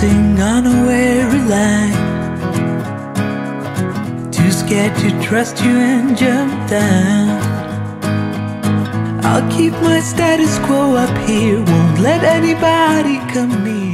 crossing on a weary line, too scared to trust you and jump down. I'll keep my status quo up here, won't let anybody come near.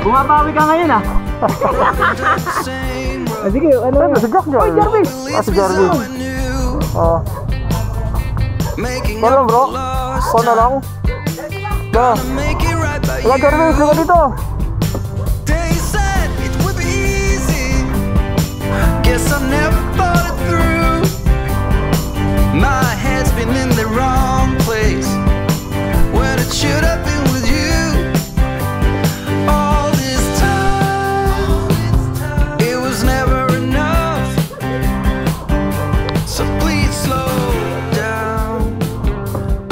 Bumabawi ka ngayon ah. Sige, ano yun? Si Jack Joy. Jarvis. Si Jarvis. Oo. Wala bro. Ikaw na lang. Ba. Wala Jarvis, luka dito. Guess I never thought it through. My head's been in the wrong place when it should have been with you. All this time, it was never enough. So please slow down.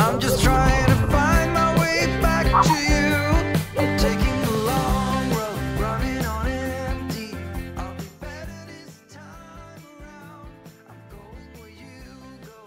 I'm just trying to find my way back to you. Taking the long road, running on empty. I'll be better this time around. I'm going where you go.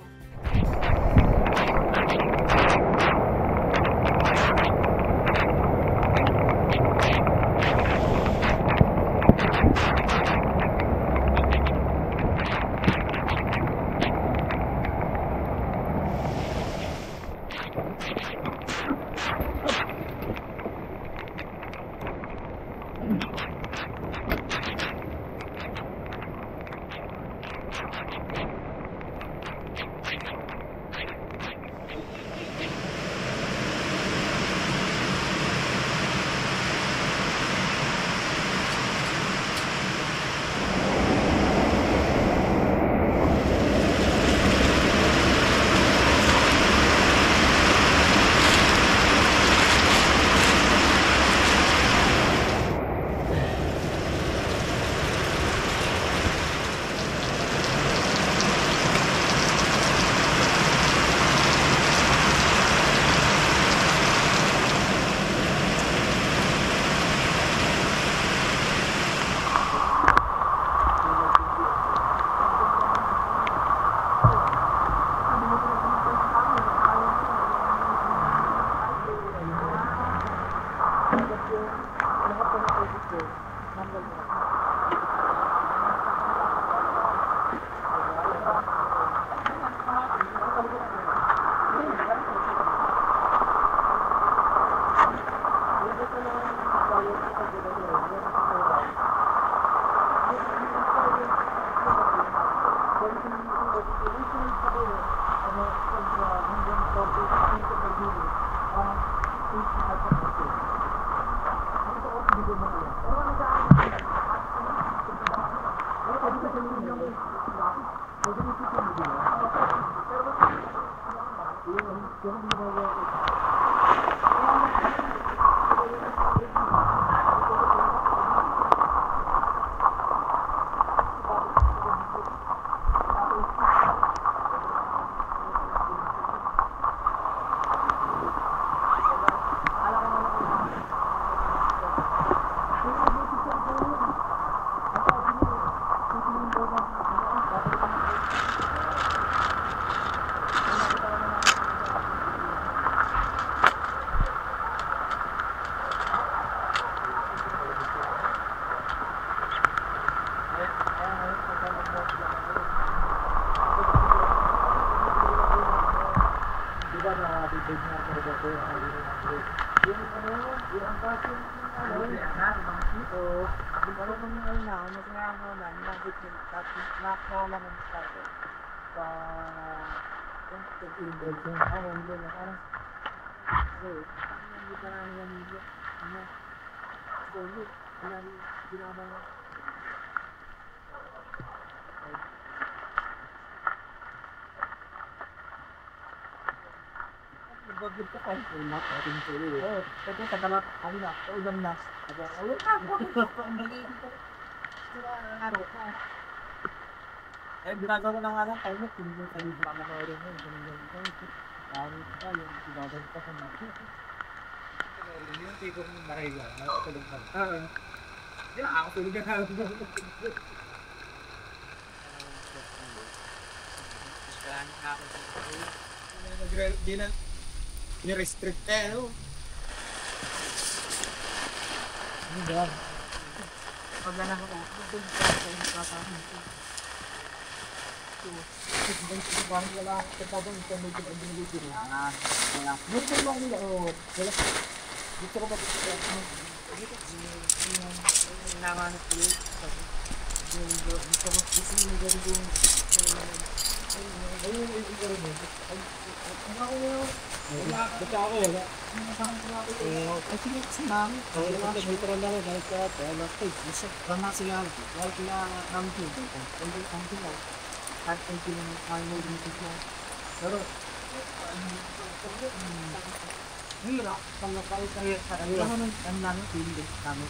Eh, ginagawa ko ng ano, time kung yung tayo ba makaroon mo, ganun. Dami pa yung ginagawa ko sa mga. Yung tipong nakahiga, nakatulog ka. Hindi na, ako tulog ka na. Di na, ni-restrict eh, no? Ano ba? Pag na ako, doon ka sa yung kakahin ko. Wala. Gusto lang nila, wala. Gusto ko ba nanganap ko yun. Gusto mo ganun. Ayun, wala. Basta ako, wala. Ay, sige, kasi mami. Dito lang lang, dahil ka, wala ko. Gusto, rama sila. Wala kila namin ko. Ang sila. At ang pinag-ayaw mo dito siya. Pero, hirap. Pag nakawit tayo sa kanya. Ang namin, hindi kami.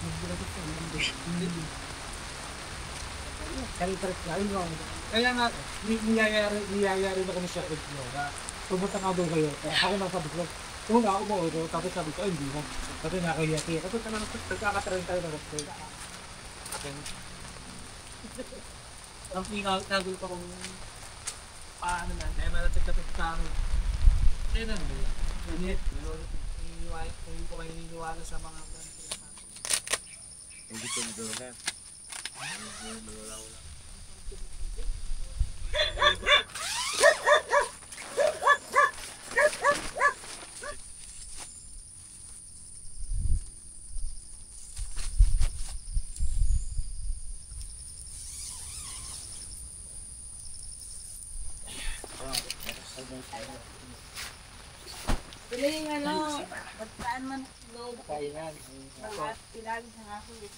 Nagbilagot ko, hindi. Kaya nga, niyayari na kami siya. Pumunta nga doon kayo. Ako nang sabi ko, kung ako mo, tapos sabi ko, ay hindi mo. Tapos nakayaki. Tapos nagkakatrain tayo na rin. Ang pinagagul ko kung paano na, dahil malatagtapit sa amin. Kaya na, hindi ko kayo niniwala sa mga Hindi ko nagawala. Pili yung ano, bataan man loob. kainan. Pilagi sa nga kulit.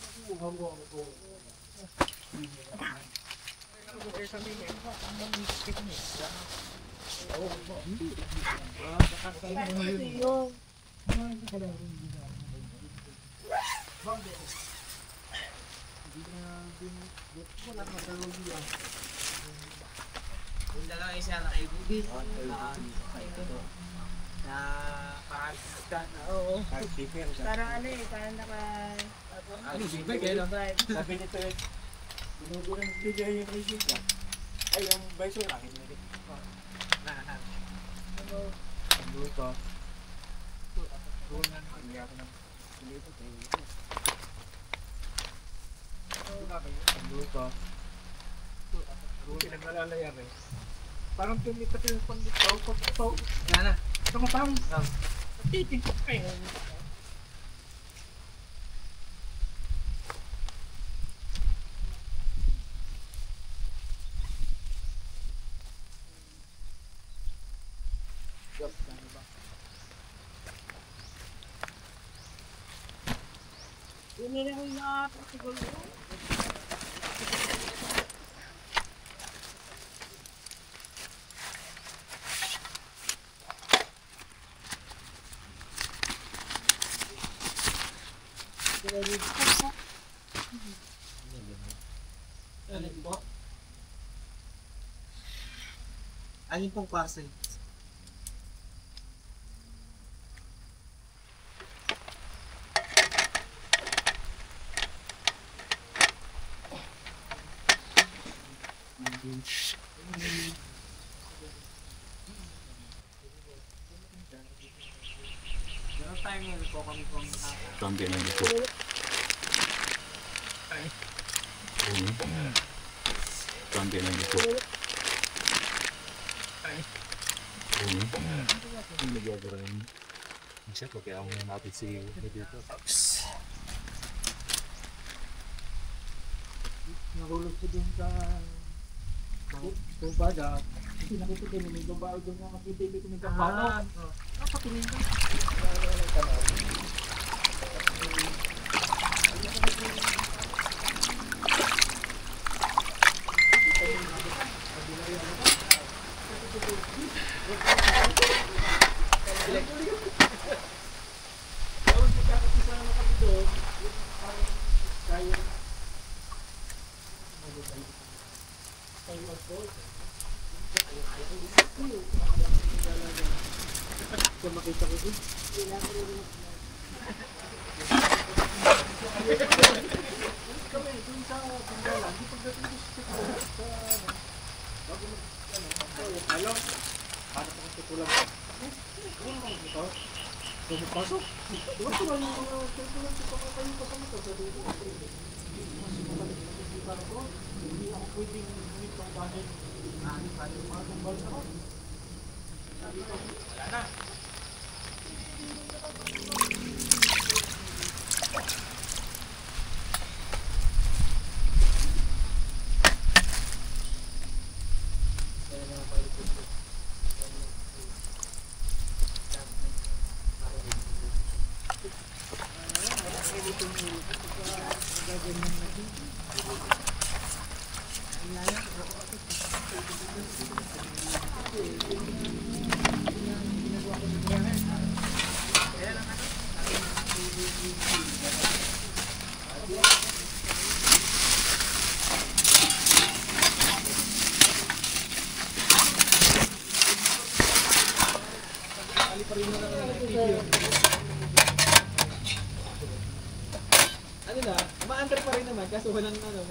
Yung dalawa isa na kay Bubi. Na parang oo. Parang ano eh, parang naka... Ano, bigay kayo lang. Sabi nito eh. Binuburan bigay yung isip ka. Ay, yung vice lang. Ang luto. Doon na naman ako ng luto. Ang luto. Doon pinaglalalayan eh. Parang tumipat yung pang-dito. Yan na. Ito mo parang. Titigit kayo. Hindi na ko yung siguro. Alin pong parcel? Meron tayo ngayon po kami pong Cambia na dito. Cambia na dito. Yung nag-order rin. Siya, kaya mo natin si dito. Nahulog ko dun sa baga. Kasi nakita din may babae doon mga kapitili ko ng kapano. Nakatingin ka. Kung makita ko dun. Kami, dun sa Panggalan, di pagdating ko sa bago alam, para pa kasi kulang. Ito, pumapasok. Diba ko lang yung mga kulang sa pangkayo pa kami ito sa dito. Hindi ako pwedeng gawin itong bahay. Paano mga tumbal ako? Sabi ko, wala na. Ano na, ma-under pa rin naman kaso walang ano.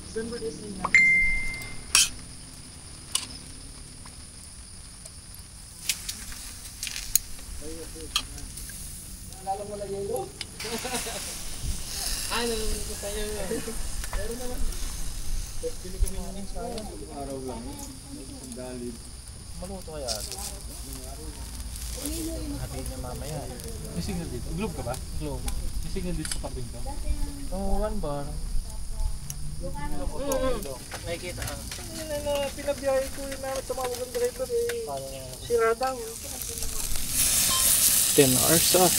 December is in na. Naalala mo na yelo? Ay, nalaman ko sa'yo. Meron naman. Pili kami namin sa araw lang. Dalib. Maluto kaya? Hatiin niya mamaya. May signal dito. Globe ka ba? Globe. May signal dito sa parking ka? Oo, 1 bar. Nakikita ka. Pinabiyahe ko yung namin tumawag ang driver eh. Sira daw. 10 hours ah.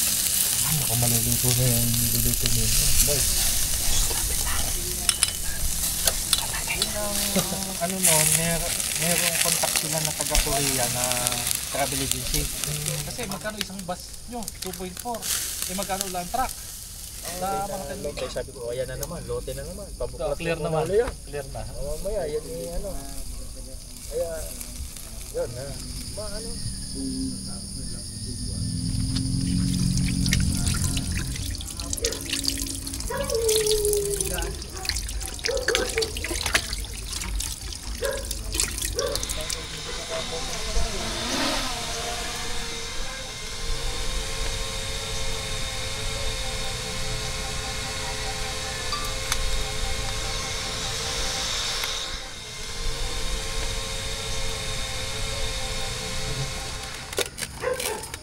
Ay, ako maluluto na yung niluluto niyo. Boys. Ano noon, merong contact sila na taga-Korea na travel agency. Kasi magkano isang bus nyo? 2.4. Eh magkano lang truck? Sa mga tanong. Kaya sabi ko, ayan na naman, lote na naman. Pabuklat Clear na naman. yan. Clear na. Mamaya, yan yung ano. Kaya, yun na. Ano?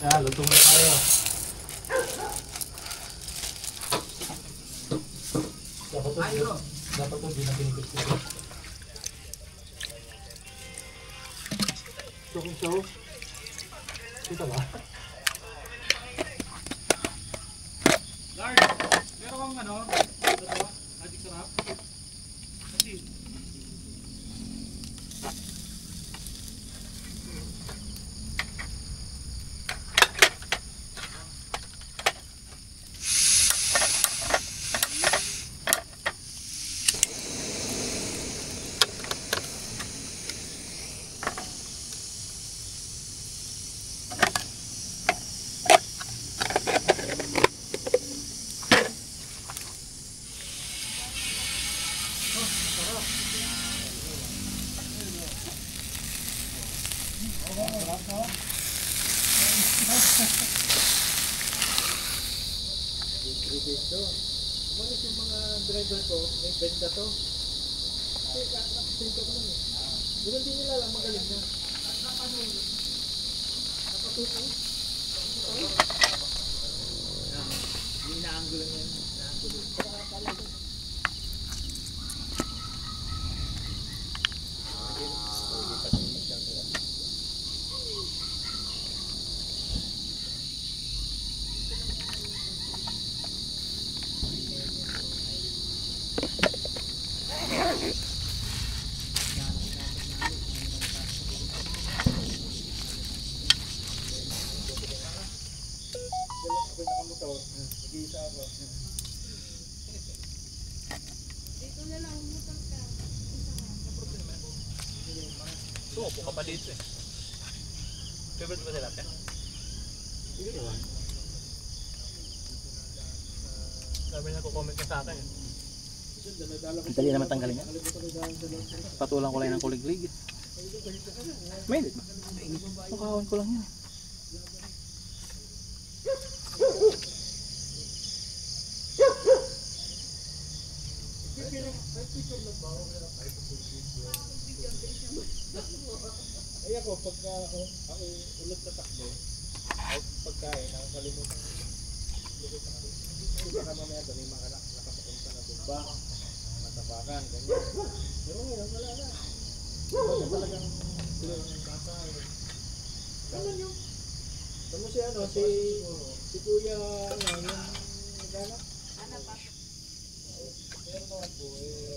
Ah, luto na tayo. Dapat ito, hindi na pinipit ko. Show. Ito ba? Lard, meron kang ano? Ito ba? Magic sarap? Kasi, dito. Umalis yung mga driver ko, may benta to. Ganun din nila lang magaling na. Inaanggulan yan. Sumupo ka pa dito eh. Favorite ba sila ate? Sige naman. Sabi niya ko-comment na sa akin eh. Ang dali naman tanggalin yan. Patulang ko lang ng kuliglig. Mainit ba? Makawan ko lang yan. Ay ako, pagka ako ulot na takbo, out pagkain, ako kalimutan ko. Baka mamaya doon, may mga nakapapunta na bumba, matapakan, ganyan. Pero ngayon, wala na. Kasi talagang sila lang yung bata. Ganun yun. Tamo si ano, si Kuya, ano, yung nag-anak. Ano pa? Pero naman po,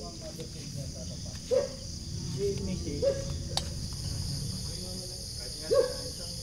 ang madating niya sa tapat. Si Missy, kahit nga isang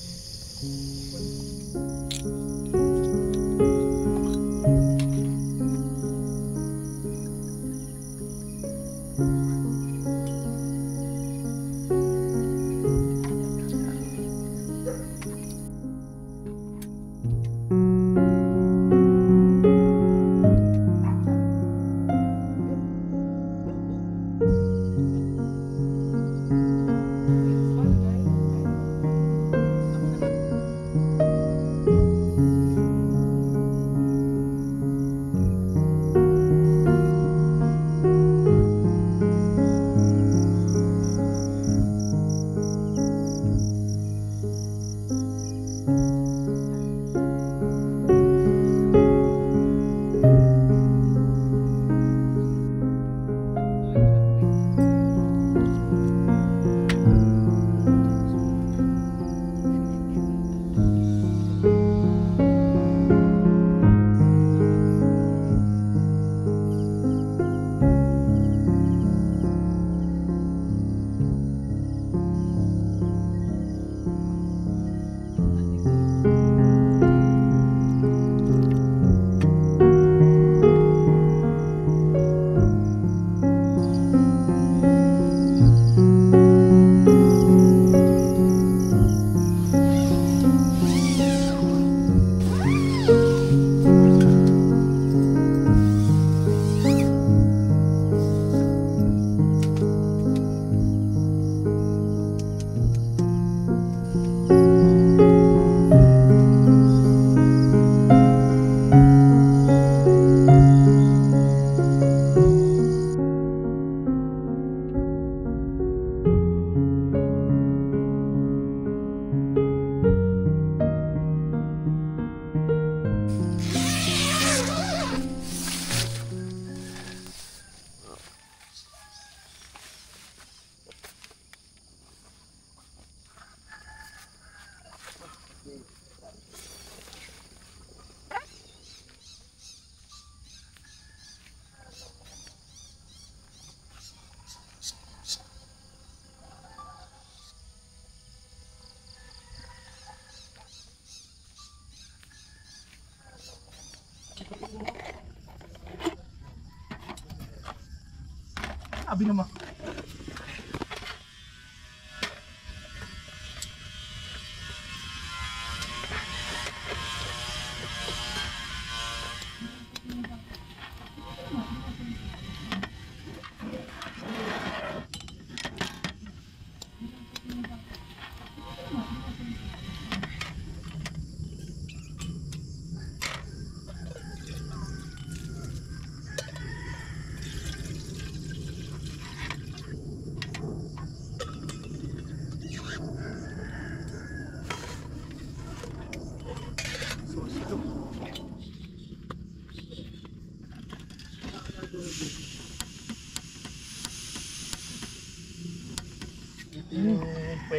Abi naman.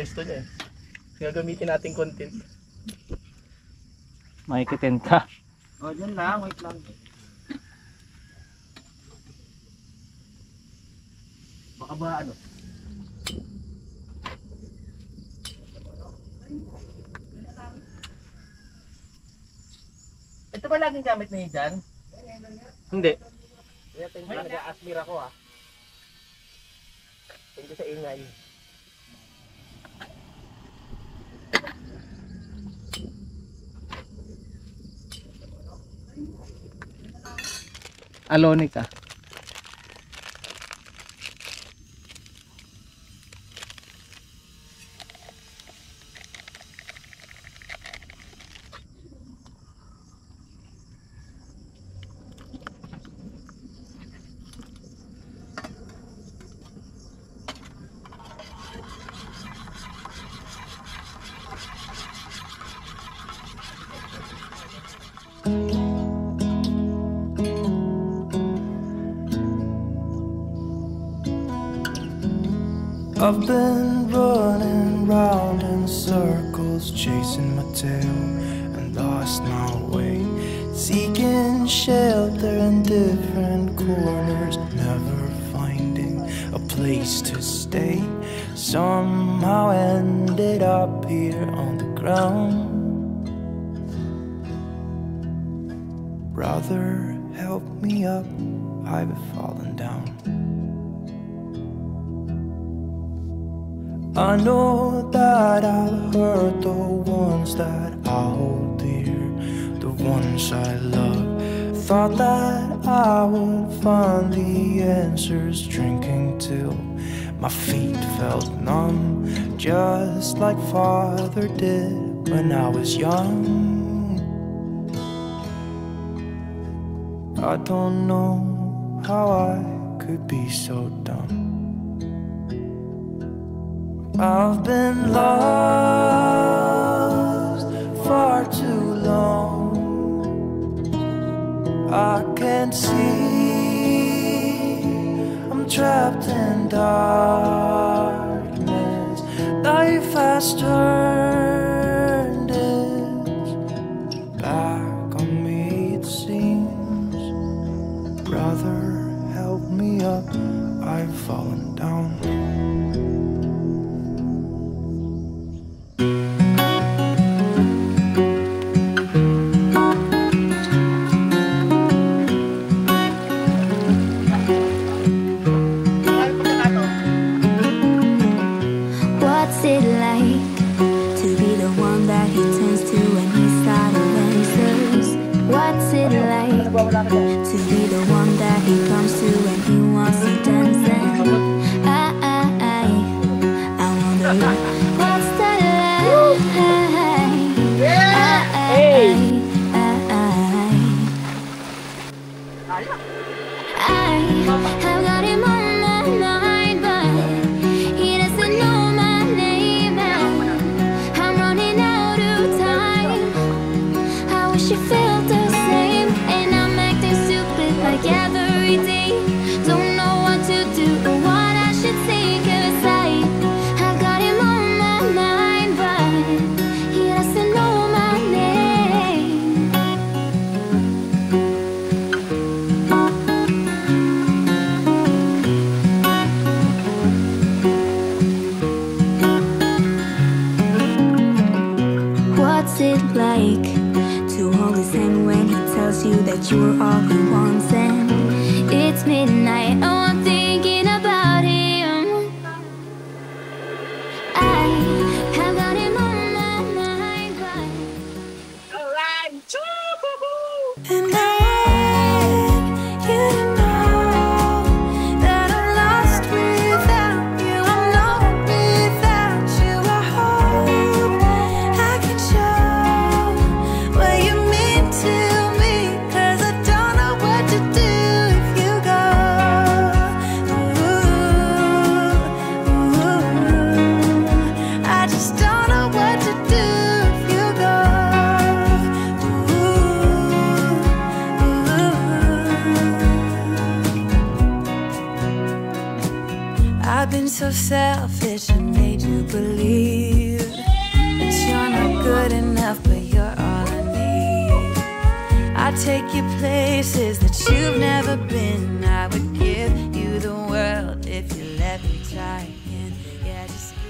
pwesto niya eh. Gagamitin natin content. Makikitin ka. O, dyan lang. Wait lang. Baka ba ano? Ito ba laging gamit na yun dyan? Hindi. Kaya nag-a-asmir ako ah. Thank you sa ingay. Alonica. I've been running round in circles, chasing my tail and lost my way, seeking shelter in different corners, never finding a place to stay. Somehow ended up here on the ground. Brother, help me up, I've fallen down. I know that I've hurt the ones that I hold dear, the ones I love. Thought that I would find the answers, drinking till my feet felt numb, just like Father did when I was young. I don't know how I could be so dumb. I've been lost far too long. I can't see, I'm trapped in darkness. Life has turned its back on me, it seems. Brother, help me up, I've fallen down. What's it like to be the one that he turns to when he's out of answers? What's it like to be the one that he comes to when he wants to dance? And I wonder what's that like? I've got him on my mind, but he doesn't know my name, and I'm running out of time. I wish you felt the same, and I'm acting stupid like every day. Don't know what to do or what I should say, 'cause I've got him on my mind, but he doesn't know my name. What's it like to hold his hand when he tells you that you're all he wants? And it's midnight, oh, I'm thinking about him. I have got him on my mind, but And I want you to know that I'm lost without you. I'm lost without you. I hope I can show what you mean to me, 'cause I don't know what to do if you go. Ooh, I just don't know what to do if you go. I've been so selfish and made you believe that you're not good enough, but you're all I need. I'd take you places that you've never been. I would give you the world if you let me try again. Yeah, just give.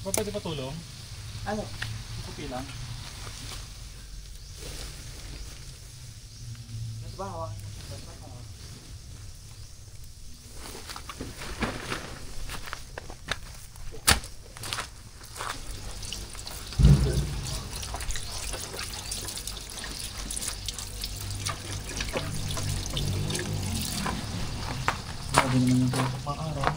Ba, pwede pa tulong? Ano? Kupi lang. Ito ba hawakan? Grabe naman yung pang-araw.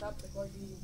Stop recording.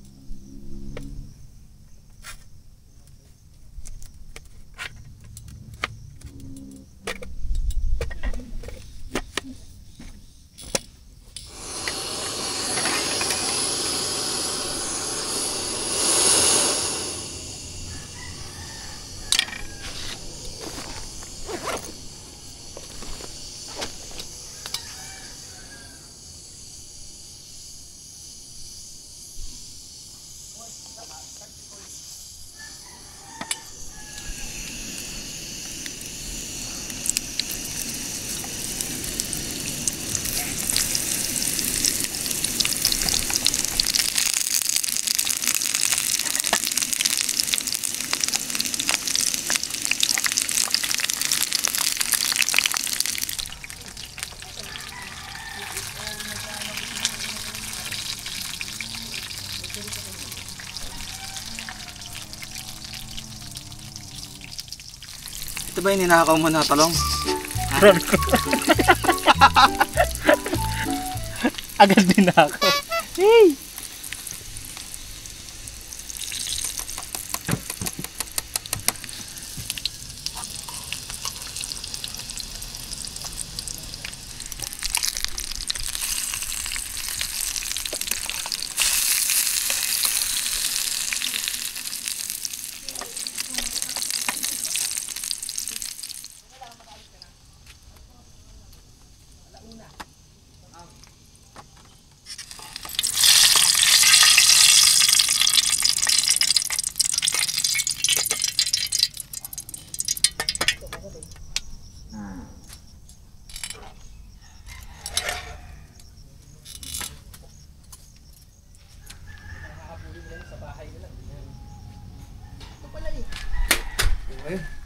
Ito ba yung ninakaw mo na talong? Agad din ako. Hey!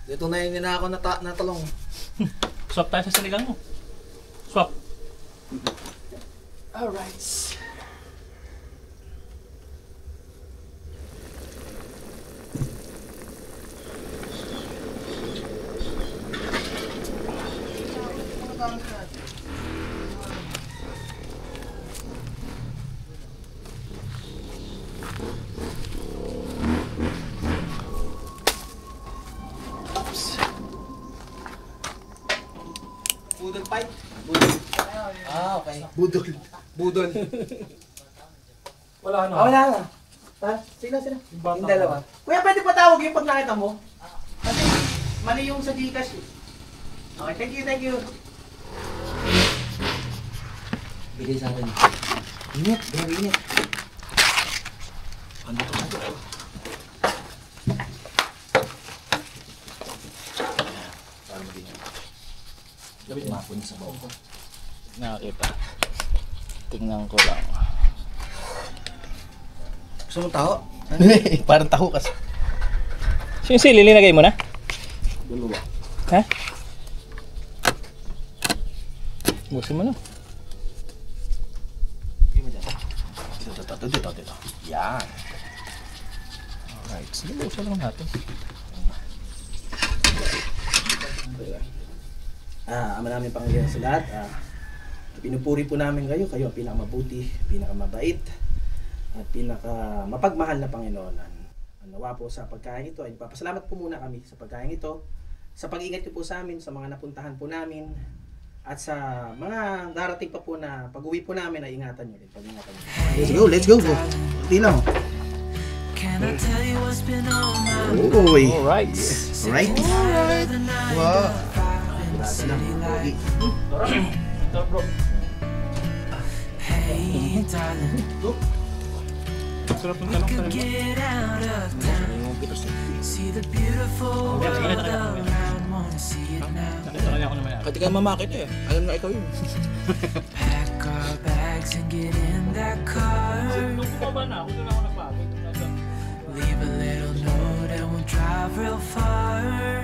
Dito na yung ninakaw na talong. Swap tayo sa saligang mo. Swap. Alright. Budol pipe? Budol. Ah, okay. Budol. Budol. Wala ano. Wala na. Ha? Sila. Yung bata Yung dalawa. Kuya, pwede patawag yung pag nakita mo? Kasi mali yung sa Gcash eh. Okay, thank you. Bigay sa akin. Init, grabe init. Ano to? Para magiging. Gawin mo. hapon sa bawah. Nakakita. Tingnan ko lang. Gusto mo tao? Parang taho kasi. Yung sili, linagay mo na? Dalawa. Ha? Busin mo na. Dito. Yan. Alright, sige, busin lang natin. Ama namin Panginoon sa lahat. Pinupuri po namin kayo. Kayo ang pinakamabuti, pinakamabait, at pinakamapagmahal na Panginoon. Nawa po sa pagkain ito, ay papasalamat po muna kami sa pagkain ito, sa pag-ingat niyo po sa amin, sa mga napuntahan po namin, at sa mga darating pa po na pag-uwi po namin, ay ingatan niyo rin. Let's go. Hindi lang. Can I tell you what's been on my Uy. Alright. Alright. Wow. Hey, darling, Sarap ng talong tayo. get out of town. See the beautiful world around. Wanna see it now. Nakita kanya ako naman yan. Pati ka mamakit eh. Alam na ikaw yun. Pack our bags and get in that car. Nung bumaba na ako, doon ako nagpapit. Leave a little note and we'll drive real far.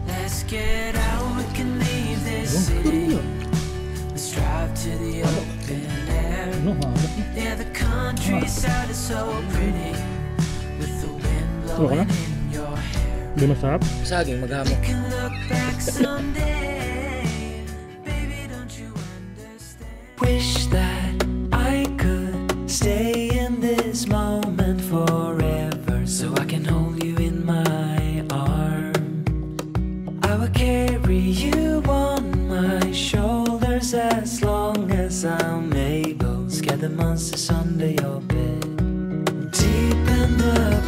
Let's get out, we can leave this city. Let's drive to the open air. Yeah, the countryside is so pretty, with the wind blowing in your hair. Hindi masarap? Saging, maghamok. Can look back someday, baby, don't you understand? Wish that I could stay in this moment forever, so I can hold you in my arm. I will carry you on my shoulders as long as I'm able. Scare the monsters under your bed. Deep in the